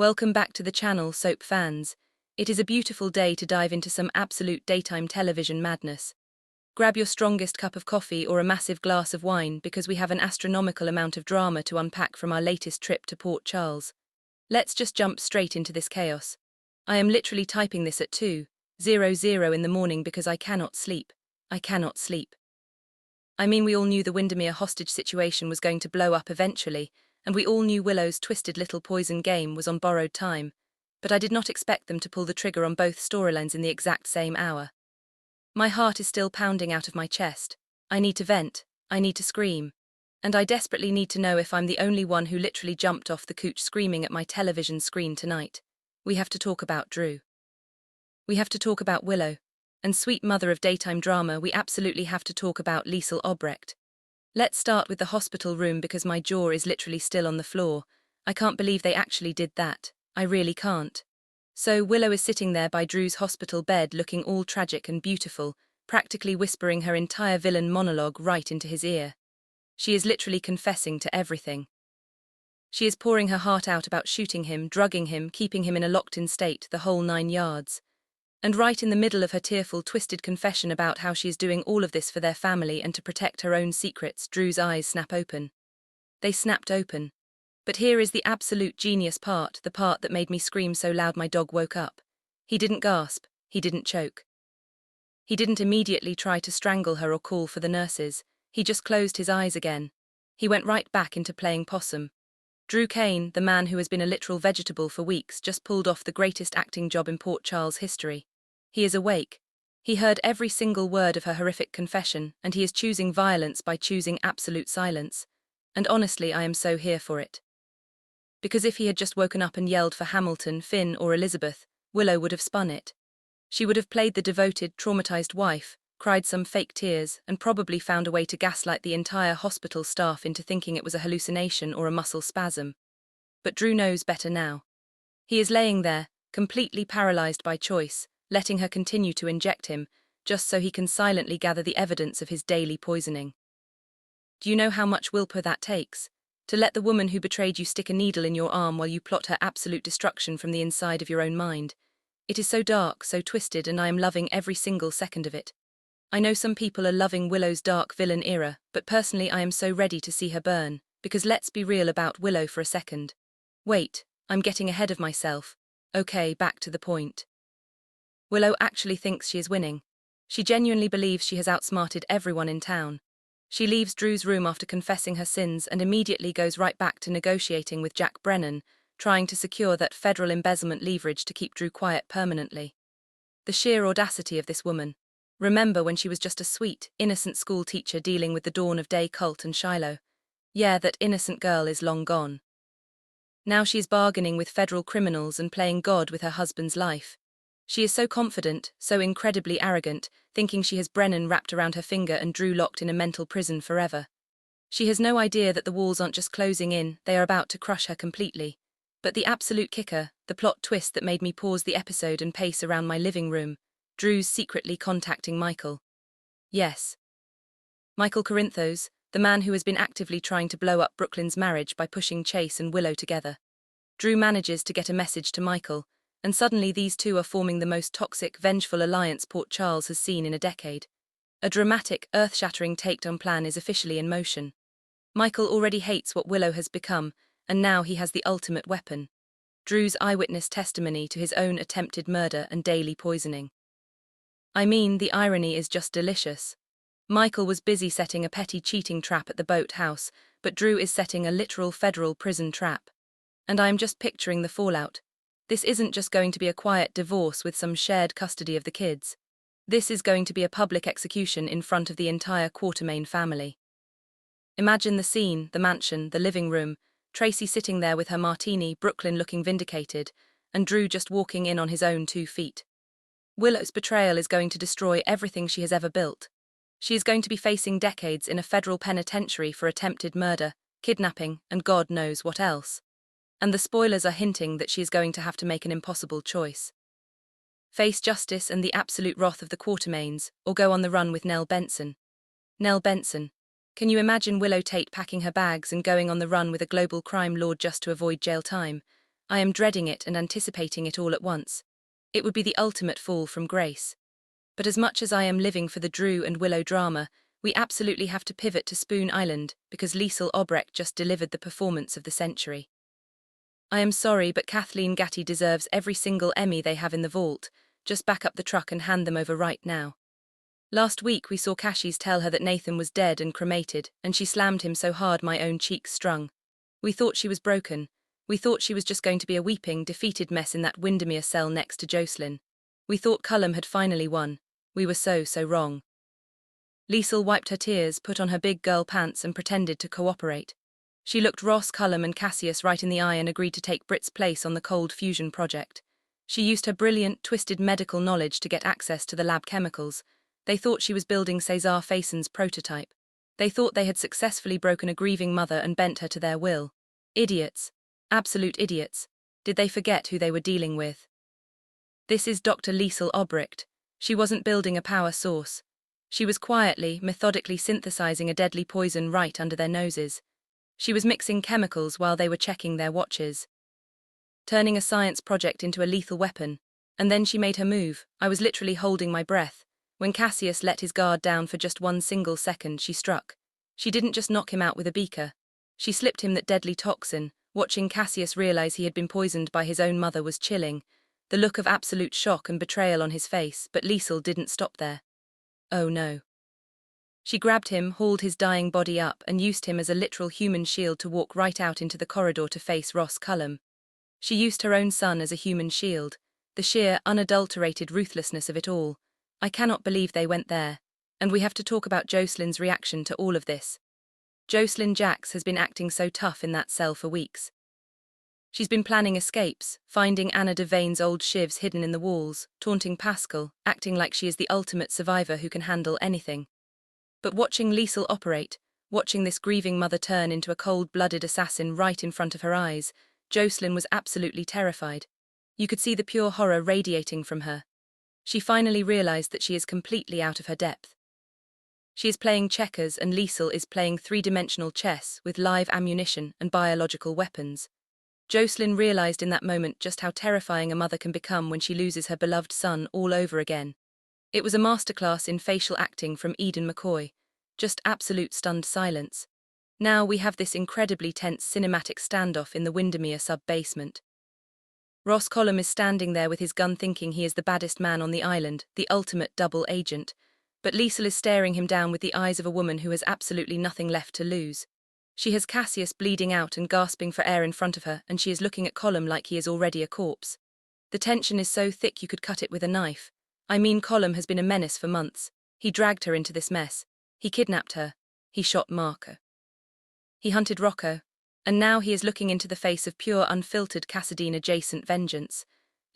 Welcome back to the channel, soap fans. It is a beautiful day to dive into some absolute daytime television madness. Grab your strongest cup of coffee or a massive glass of wine because we have an astronomical amount of drama to unpack from our latest trip to Port Charles. Let's just jump straight into this chaos. I am literally typing this at 2:00 in the morning because I cannot sleep. I cannot sleep. I mean, we all knew the Windermere hostage situation was going to blow up eventually, and we all knew Willow's twisted little poison game was on borrowed time, but I did not expect them to pull the trigger on both storylines in the exact same hour. My heart is still pounding out of my chest. I need to vent, I need to scream, and I desperately need to know if I'm the only one who literally jumped off the couch screaming at my television screen tonight. We have to talk about Drew. We have to talk about Willow. And sweet mother of daytime drama, we absolutely have to talk about Liesl Obrecht. Let's start with the hospital room because my jaw is literally still on the floor. I can't believe they actually did that. I really can't. So Willow is sitting there by Drew's hospital bed looking all tragic and beautiful, practically whispering her entire villain monologue right into his ear. She is literally confessing to everything. She is pouring her heart out about shooting him, drugging him, keeping him in a locked-in state, the whole 9 yards. And right in the middle of her tearful, twisted confession about how she is doing all of this for their family and to protect her own secrets, Drew's eyes snap open. They snapped open. But here is the absolute genius part, the part that made me scream so loud my dog woke up. He didn't gasp, he didn't choke. He didn't immediately try to strangle her or call for the nurses, he just closed his eyes again. He went right back into playing possum. Drew Kane, the man who has been a literal vegetable for weeks, just pulled off the greatest acting job in Port Charles history. He is awake. He heard every single word of her horrific confession, and he is choosing violence by choosing absolute silence. And honestly, I am so here for it. Because if he had just woken up and yelled for Hamilton, Finn, or Elizabeth, Willow would have spun it. She would have played the devoted, traumatized wife, cried some fake tears, and probably found a way to gaslight the entire hospital staff into thinking it was a hallucination or a muscle spasm. But Drew knows better now. He is laying there, completely paralyzed by choice, letting her continue to inject him, just so he can silently gather the evidence of his daily poisoning. Do you know how much willpower that takes? To let the woman who betrayed you stick a needle in your arm while you plot her absolute destruction from the inside of your own mind. It is so dark, so twisted, and I am loving every single second of it. I know some people are loving Willow's dark villain era, but personally I am so ready to see her burn, because let's be real about Willow for a second. Wait, I'm getting ahead of myself. Okay, back to the point. Willow actually thinks she is winning. She genuinely believes she has outsmarted everyone in town. She leaves Drew's room after confessing her sins and immediately goes right back to negotiating with Jack Brennan, trying to secure that federal embezzlement leverage to keep Drew quiet permanently. The sheer audacity of this woman. Remember when she was just a sweet, innocent school teacher dealing with the dawn of day cult and Shiloh? Yeah, that innocent girl is long gone. Now she is bargaining with federal criminals and playing God with her husband's life. She is so confident, so incredibly arrogant, thinking she has Brennan wrapped around her finger and Drew locked in a mental prison forever. She has no idea that the walls aren't just closing in, they are about to crush her completely. But the absolute kicker, the plot twist that made me pause the episode and pace around my living room, Drew's secretly contacting Michael. Yes. Michael Corinthos, the man who has been actively trying to blow up Brooklyn's marriage by pushing Chase and Willow together. Drew manages to get a message to Michael, and suddenly these two are forming the most toxic, vengeful alliance Port Charles has seen in a decade. A dramatic, earth-shattering takedown plan is officially in motion. Michael already hates what Willow has become, and now he has the ultimate weapon. Drew's eyewitness testimony to his own attempted murder and daily poisoning. I mean, the irony is just delicious. Michael was busy setting a petty cheating trap at the boat house, but Drew is setting a literal federal prison trap. And I am just picturing the fallout. This isn't just going to be a quiet divorce with some shared custody of the kids. This is going to be a public execution in front of the entire Quartermain family. Imagine the scene, the mansion, the living room, Tracy sitting there with her martini, Brooklyn looking vindicated, and Drew just walking in on his own 2 feet. Willow's betrayal is going to destroy everything she has ever built. She is going to be facing decades in a federal penitentiary for attempted murder, kidnapping, and God knows what else. And the spoilers are hinting that she is going to have to make an impossible choice. Face justice and the absolute wrath of the Quartermains, or go on the run with Nell Benson. Nell Benson. Can you imagine Willow Tate packing her bags and going on the run with a global crime lord just to avoid jail time? I am dreading it and anticipating it all at once. It would be the ultimate fall from grace. But as much as I am living for the Drew and Willow drama, we absolutely have to pivot to Spoon Island because Liesl Obrecht just delivered the performance of the century. I am sorry, but Kathleen Gatty deserves every single Emmy they have in the vault. Just back up the truck and hand them over right now. Last week we saw Cashies tell her that Nathan was dead and cremated, and she slammed him so hard my own cheeks strung. We thought she was broken. We thought she was just going to be a weeping, defeated mess in that Windermere cell next to Jocelyn. We thought Cullum had finally won. We were so wrong. Liesl wiped her tears, put on her big girl pants and pretended to cooperate. She looked Ross, Cullum and Cassius right in the eye and agreed to take Brit's place on the cold fusion project. She used her brilliant, twisted medical knowledge to get access to the lab chemicals. They thought she was building César Fayson's prototype. They thought they had successfully broken a grieving mother and bent her to their will. Idiots. Absolute idiots. Did they forget who they were dealing with? This is Dr. Liesl Obrecht. She wasn't building a power source. She was quietly, methodically synthesizing a deadly poison right under their noses. She was mixing chemicals while they were checking their watches. Turning a science project into a lethal weapon. And then she made her move. I was literally holding my breath. When Cassius let his guard down for just 1 single second, she struck. She didn't just knock him out with a beaker. She slipped him that deadly toxin. Watching Cassius realize he had been poisoned by his own mother was chilling. The look of absolute shock and betrayal on his face, but Liesl didn't stop there. Oh no. She grabbed him, hauled his dying body up, and used him as a literal human shield to walk right out into the corridor to face Ross Cullum. She used her own son as a human shield. The sheer, unadulterated ruthlessness of it all. I cannot believe they went there. And we have to talk about Jocelyn's reaction to all of this. Jocelyn Jacks has been acting so tough in that cell for weeks. She's been planning escapes, finding Anna Devayne's old shivs hidden in the walls, taunting Pascal, acting like she is the ultimate survivor who can handle anything. But watching Liesl operate, watching this grieving mother turn into a cold-blooded assassin right in front of her eyes, Jocelyn was absolutely terrified. You could see the pure horror radiating from her. She finally realized that she is completely out of her depth. She is playing checkers and Liesl is playing three-dimensional chess with live ammunition and biological weapons. Jocelyn realized in that moment just how terrifying a mother can become when she loses her beloved son all over again. It was a masterclass in facial acting from Eden McCoy. Just absolute stunned silence. Now we have this incredibly tense cinematic standoff in the Windermere sub-basement. Ross Cullum is standing there with his gun thinking he is the baddest man on the island, the ultimate double agent. But Liesl is staring him down with the eyes of a woman who has absolutely nothing left to lose. She has Cassius bleeding out and gasping for air in front of her, and she is looking at Cullum like he is already a corpse. The tension is so thick you could cut it with a knife. I mean, Cullum has been a menace for months. He dragged her into this mess. He kidnapped her. He shot Marco. He hunted Rocco. And now he is looking into the face of pure, unfiltered Cassadine-adjacent vengeance.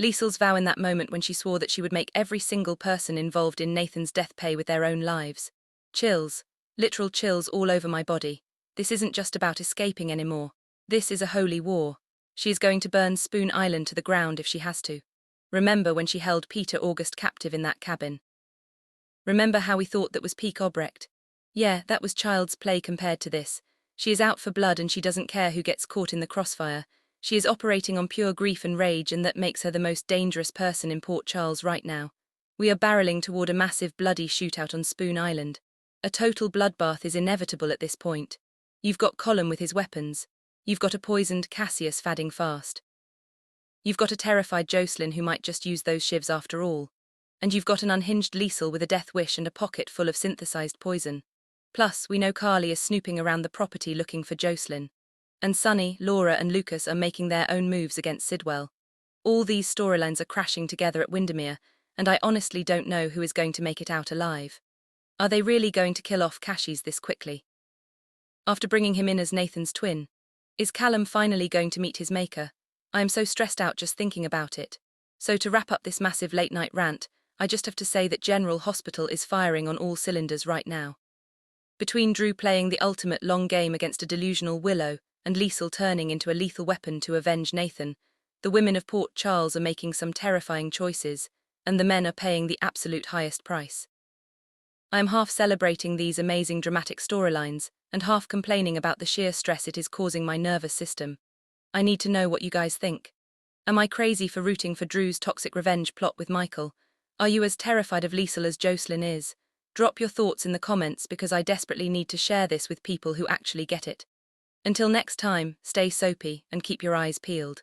Liesl's vow in that moment when she swore that she would make every single person involved in Nathan's death pay with their own lives. Chills. Literal chills all over my body. This isn't just about escaping anymore. This is a holy war. She is going to burn Spoon Island to the ground if she has to. Remember when she held Peter August captive in that cabin. Remember how we thought that was peak Obrecht. Yeah, that was child's play compared to this. She is out for blood and she doesn't care who gets caught in the crossfire. She is operating on pure grief and rage, and that makes her the most dangerous person in Port Charles right now. We are barreling toward a massive bloody shootout on Spoon Island. A total bloodbath is inevitable at this point. You've got Cullum with his weapons. You've got a poisoned Cassius fadding fast. You've got a terrified Jocelyn who might just use those shivs after all. And you've got an unhinged Liesl with a death wish and a pocket full of synthesized poison. Plus, we know Carly is snooping around the property looking for Jocelyn. And Sonny, Laura and Lucas are making their own moves against Sidwell. All these storylines are crashing together at Windermere, and I honestly don't know who is going to make it out alive. Are they really going to kill off Cashies this quickly? After bringing him in as Nathan's twin, is Callum finally going to meet his maker? I am so stressed out just thinking about it. So to wrap up this massive late-night rant, I just have to say that General Hospital is firing on all cylinders right now. Between Drew playing the ultimate long game against a delusional Willow, and Liesl turning into a lethal weapon to avenge Nathan, the women of Port Charles are making some terrifying choices, and the men are paying the absolute highest price. I am half celebrating these amazing dramatic storylines, and half complaining about the sheer stress it is causing my nervous system. I need to know what you guys think. Am I crazy for rooting for Drew's toxic revenge plot with Michael? Are you as terrified of Liesl as Jocelyn is? Drop your thoughts in the comments because I desperately need to share this with people who actually get it. Until next time, stay soapy and keep your eyes peeled.